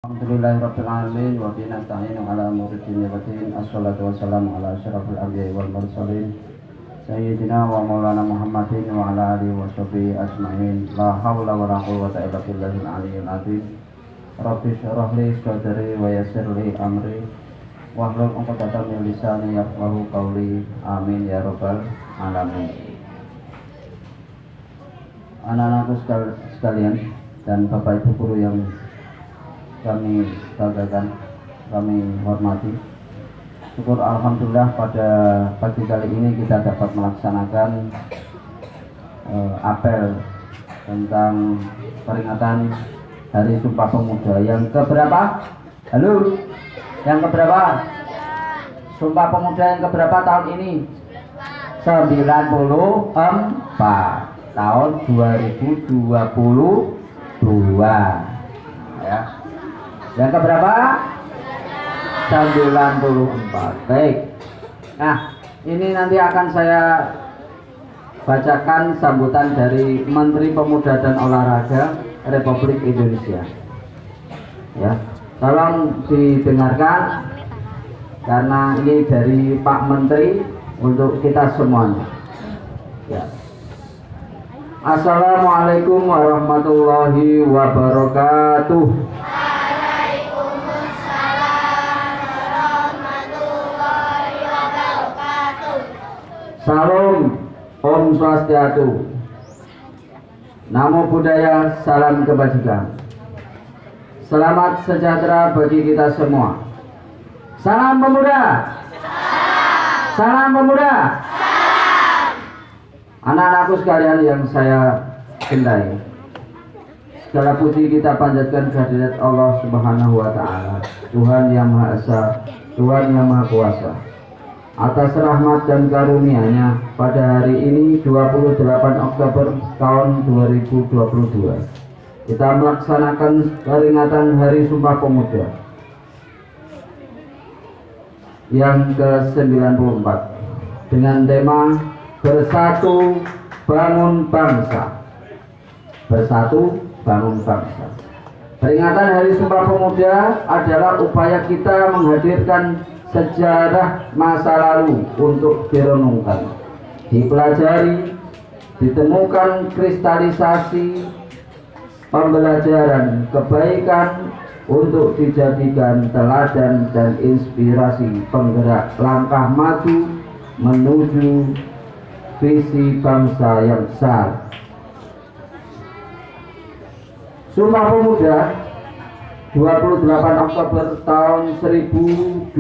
Alhamdulillahirabbil alamin wa bihi nasta'inu ala umuri dunya waddin. Assalatu wassalamu ala asyrafil anbiya'i wal mursalin sayyidina wa maulana Muhammadin wa ala alihi wa sahbihi ajmain. La haula wa la quwwata illa billahil aliyyil azim. Rabbi shrah li sadri wa yassir li amri wahlul 'uqdatam min lisani yafqahu qawli. Amin ya rabbal alamin. Anak-anakku sekalian dan Bapak Ibu guru yang kami banggakan, kami hormati. Syukur alhamdulillah pada pagi kali ini kita dapat melaksanakan apel tentang peringatan Hari Sumpah Pemuda yang keberapa? Halo? Yang keberapa? Sumpah Pemuda yang keberapa tahun ini? 94 tahun 2022 ya. Yang keberapa? 94. Baik. Nah, ini nanti akan saya bacakan sambutan dari Menteri Pemuda dan Olahraga Republik Indonesia. Ya, tolong didengarkan karena ini dari Pak Menteri untuk kita semuanya. Ya. Assalamualaikum warahmatullahi wabarakatuh. Salam, Om Swastiastu, Namo Buddhaya, salam kebajikan. Selamat sejahtera bagi kita semua. Salam pemuda. Salam pemuda. Anak-anakku sekalian yang saya cintai, segala puji kita panjatkan kehadirat Allah Subhanahu wa Ta'ala, Tuhan yang Maha Esa, Tuhan yang Maha Kuasa, atas rahmat dan karunia-Nya pada hari ini 28 Oktober tahun 2022 kita melaksanakan peringatan Hari Sumpah Pemuda yang ke-94 dengan tema Bersatu Bangun Bangsa. Bersatu Bangun Bangsa. Peringatan Hari Sumpah Pemuda adalah upaya kita menghadirkan sejarah masa lalu untuk direnungkan, dipelajari, ditemukan kristalisasi pembelajaran kebaikan untuk dijadikan teladan dan inspirasi penggerak langkah maju menuju visi bangsa yang besar. Sumpah Pemuda 28 Oktober tahun 1028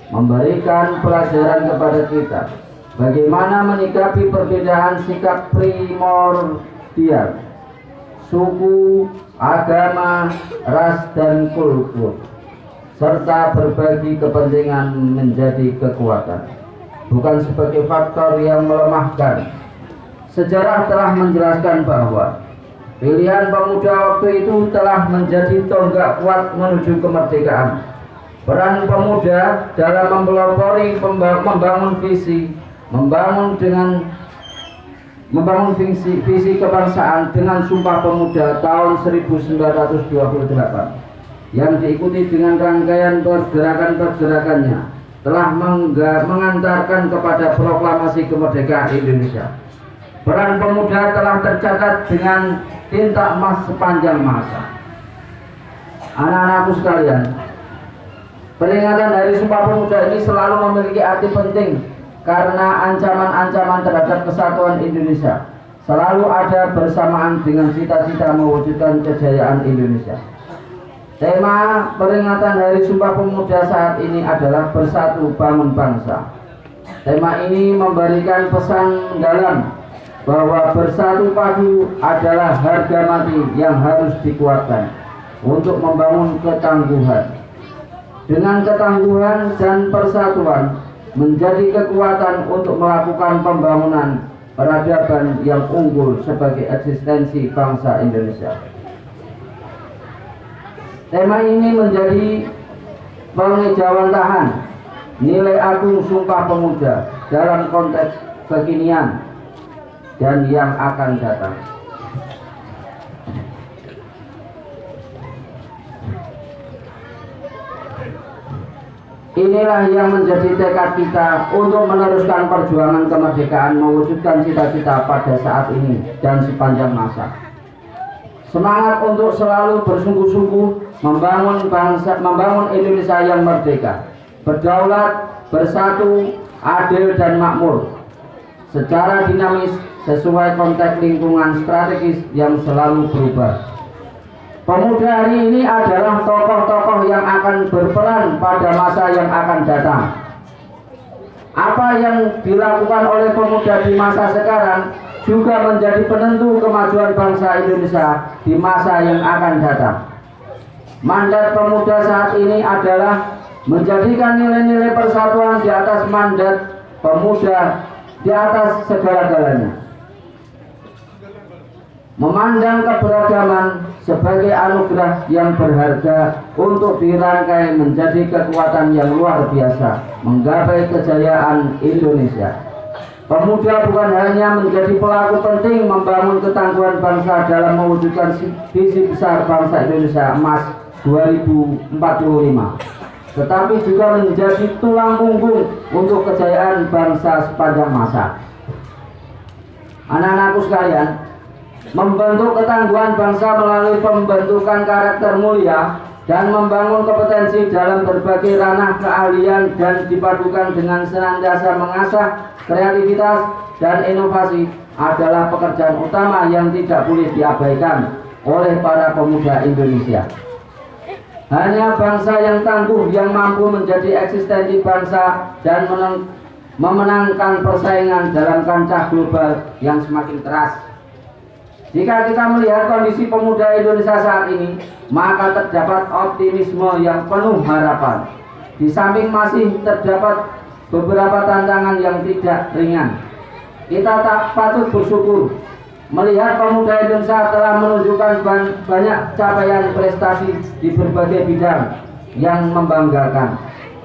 memberikan pelajaran kepada kita bagaimana menyikapi perbedaan sikap primordial, suku, agama, ras, dan kultur, serta berbagi kepentingan menjadi kekuatan, bukan sebagai faktor yang melemahkan. Sejarah telah menjelaskan bahwa pilihan pemuda waktu itu telah menjadi tonggak kuat menuju kemerdekaan. Peran pemuda dalam mempelopori membangun visi kebangsaan dengan Sumpah Pemuda tahun 1928 yang diikuti dengan rangkaian pergerakan-pergerakannya telah mengantarkan kepada proklamasi kemerdekaan Indonesia. Peran pemuda telah tercatat dengan tinta emas sepanjang masa. Anak-anakku sekalian, peringatan Hari Sumpah Pemuda ini selalu memiliki arti penting karena ancaman-ancaman terhadap kesatuan Indonesia selalu ada bersamaan dengan cita-cita mewujudkan kejayaan Indonesia. Tema peringatan Hari Sumpah Pemuda saat ini adalah Bersatu Bangun Bangsa. Tema ini memberikan pesan mendalam bahwa bersatu padu adalah harga mati yang harus dikuatkan untuk membangun ketangguhan. Dengan ketangguhan dan persatuan menjadi kekuatan untuk melakukan pembangunan peradaban yang unggul sebagai eksistensi bangsa Indonesia. Tema ini menjadi pengejawantahan nilai agung Sumpah Pemuda dalam konteks kekinian dan yang akan datang. Inilah yang menjadi tekad kita untuk meneruskan perjuangan kemerdekaan, mewujudkan cita-cita pada saat ini dan sepanjang masa. Semangat untuk selalu bersungguh-sungguh membangun bangsa, membangun Indonesia yang merdeka, berdaulat, bersatu, adil dan makmur, secara dinamis sesuai konteks lingkungan strategis yang selalu berubah. Pemuda hari ini adalah tokoh-tokoh yang akan berperan pada masa yang akan datang. Apa yang dilakukan oleh pemuda di masa sekarang juga menjadi penentu kemajuan bangsa Indonesia di masa yang akan datang. Mandat pemuda saat ini adalah menjadikan nilai-nilai persatuan di atas mandat pemuda di atas segala-galanya. Memandang keberagaman sebagai anugerah yang berharga untuk dirangkai menjadi kekuatan yang luar biasa menggapai kejayaan Indonesia. Pemuda bukan hanya menjadi pelaku penting membangun ketangguhan bangsa dalam mewujudkan visi besar bangsa Indonesia Emas 2045, tetapi juga menjadi tulang punggung untuk kejayaan bangsa sepanjang masa. Anak-anakku sekalian, membentuk ketangguhan bangsa melalui pembentukan karakter mulia dan membangun kompetensi dalam berbagai ranah keahlian dan dipadukan dengan senantiasa mengasah kreativitas dan inovasi adalah pekerjaan utama yang tidak boleh diabaikan oleh para pemuda Indonesia. Hanya bangsa yang tangguh yang mampu menjadi eksistensi bangsa dan memenangkan persaingan dalam kancah global yang semakin keras. Jika kita melihat kondisi pemuda Indonesia saat ini, maka terdapat optimisme yang penuh harapan. Di samping masih terdapat beberapa tantangan yang tidak ringan, kita tak patut bersyukur melihat pemuda Indonesia telah menunjukkan banyak capaian prestasi di berbagai bidang yang membanggakan,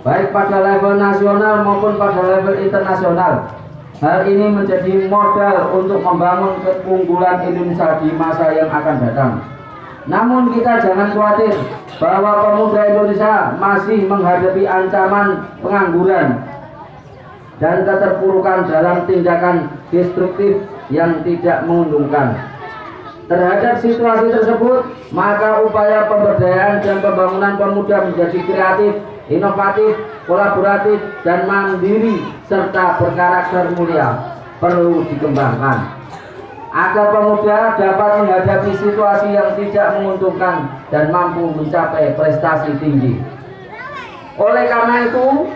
baik pada level nasional maupun pada level internasional. Hal ini menjadi modal untuk membangun keunggulan Indonesia di masa yang akan datang. Namun kita jangan khawatir bahwa pemuda Indonesia masih menghadapi ancaman pengangguran dan keterpurukan dalam tindakan destruktif yang tidak menguntungkan. Terhadap situasi tersebut, maka upaya pemberdayaan dan pembangunan pemuda menjadi kreatif, inovatif, kolaboratif, dan mandiri serta berkarakter mulia perlu dikembangkan agar pemuda dapat menghadapi situasi yang tidak menguntungkan dan mampu mencapai prestasi tinggi. Oleh karena itu,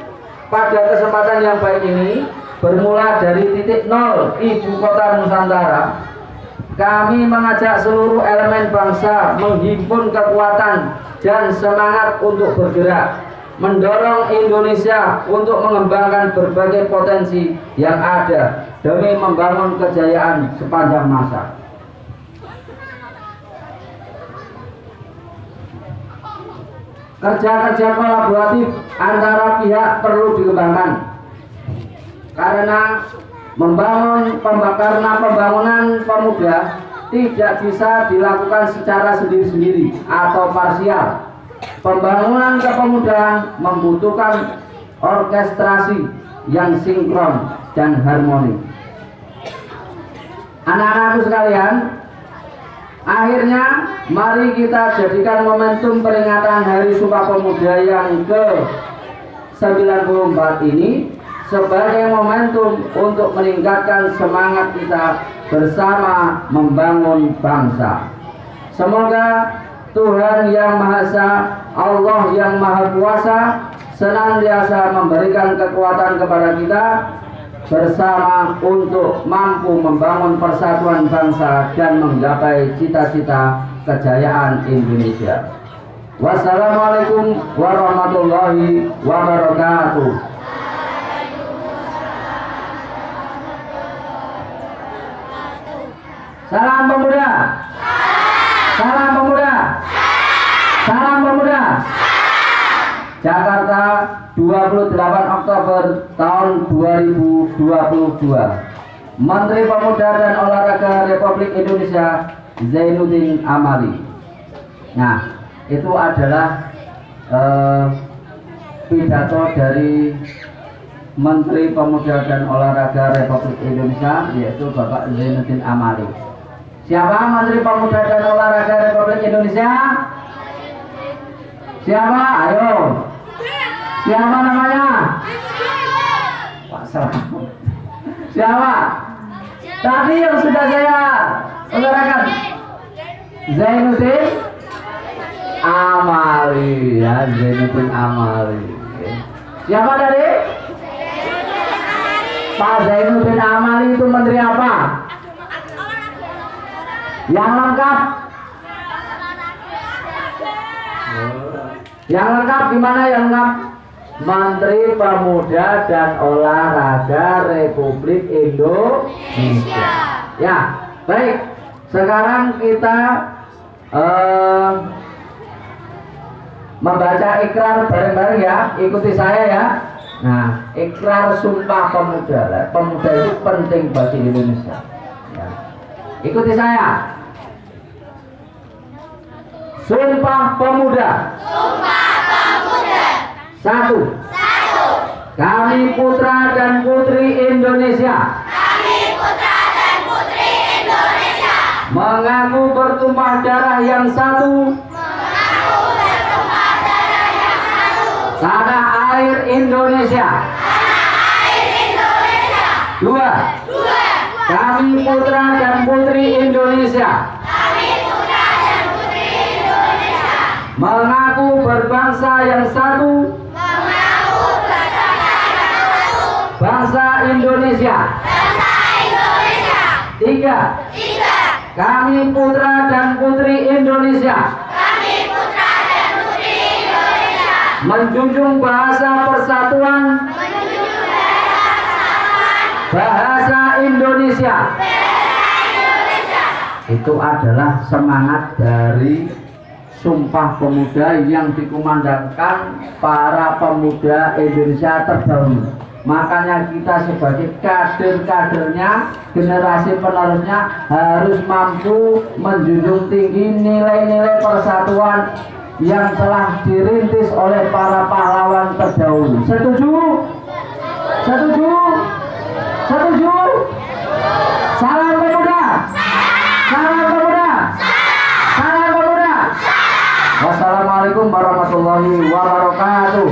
pada kesempatan yang baik ini, bermula dari titik nol ibu kota Nusantara, kami mengajak seluruh elemen bangsa menghimpun kekuatan dan semangat untuk bergerak, mendorong Indonesia untuk mengembangkan berbagai potensi yang ada demi membangun kejayaan sepanjang masa. Kerja-kerja kolaboratif antara pihak perlu dikembangkan karena pembangunan pemuda tidak bisa dilakukan secara sendiri-sendiri atau parsial. Pembangunan kepemudaan membutuhkan orkestrasi yang sinkron dan harmoni. Anak-anakku sekalian, akhirnya mari kita jadikan momentum peringatan Hari Sumpah Pemuda yang ke-94 ini sebagai momentum untuk meningkatkan semangat kita bersama membangun bangsa. Semoga Tuhan Yang Maha Esa, Allah yang Maha Kuasa senantiasa memberikan kekuatan kepada kita bersama untuk mampu membangun persatuan bangsa dan menggapai cita-cita kejayaan Indonesia. Wassalamualaikum warahmatullahi wabarakatuh. Salam pemuda. Salam pemuda. Salam pemuda. Jakarta, 28 Oktober tahun 2022. Menteri Pemuda dan Olahraga Republik Indonesia Zainuddin Amali. Nah, itu adalah pidato dari Menteri Pemuda dan Olahraga Republik Indonesia, yaitu Bapak Zainuddin Amali. Siapa Menteri Pemuda dan Olahraga Republik Indonesia? Siapa? Ayo. Siapa namanya? Pak Selamat. Siapa? Tadi yang sudah saya utarakan. Zainuddin Amali, ya, Zainuddin Amali. Siapa tadi? Pak Zainuddin Amali itu menteri apa? Yang lengkap? Yang lengkap gimana yang lengkap? Menteri Pemuda dan Olahraga Republik Indonesia. Ya, baik. Sekarang kita membaca ikrar bareng-bareng ya. Ikuti saya ya. Nah, ikrar Sumpah Pemuda. Pemuda itu penting bagi Indonesia. Ya. Ikuti saya. Sumpah Pemuda. Sumpah Pemuda. 1. Kami putra dan putri Indonesia. Kami putra dan putri Indonesia. Mengaku bertumpah darah yang satu. Mengaku bertumpah darah yang satu. Tanah air Indonesia. Tanah air Indonesia. 2. Kami putra dan putri Indonesia. Kami putra dan putri Indonesia. Mengaku berbangsa yang satu. Mengaku bersama yang satu. Bangsa Indonesia. Bangsa Indonesia. 3. 3. Kami putra dan putri Indonesia. Kami putra dan putri Indonesia. Menjunjung bahasa persatuan. Menjunjung bahasa persatuan. Bahasa Indonesia. Bahasa Indonesia. Itu adalah semangat dari Sumpah Pemuda yang dikumandangkan para pemuda Indonesia terdahulu. Makanya kita sebagai kader-kadernya, generasi penerusnya harus mampu menjunjung tinggi nilai-nilai persatuan yang telah dirintis oleh para pahlawan terdahulu. Setuju? Setuju? Setuju? Salam pemuda! Salam pemuda! Salam pemuda! Wassalamualaikum warahmatullahi wabarakatuh.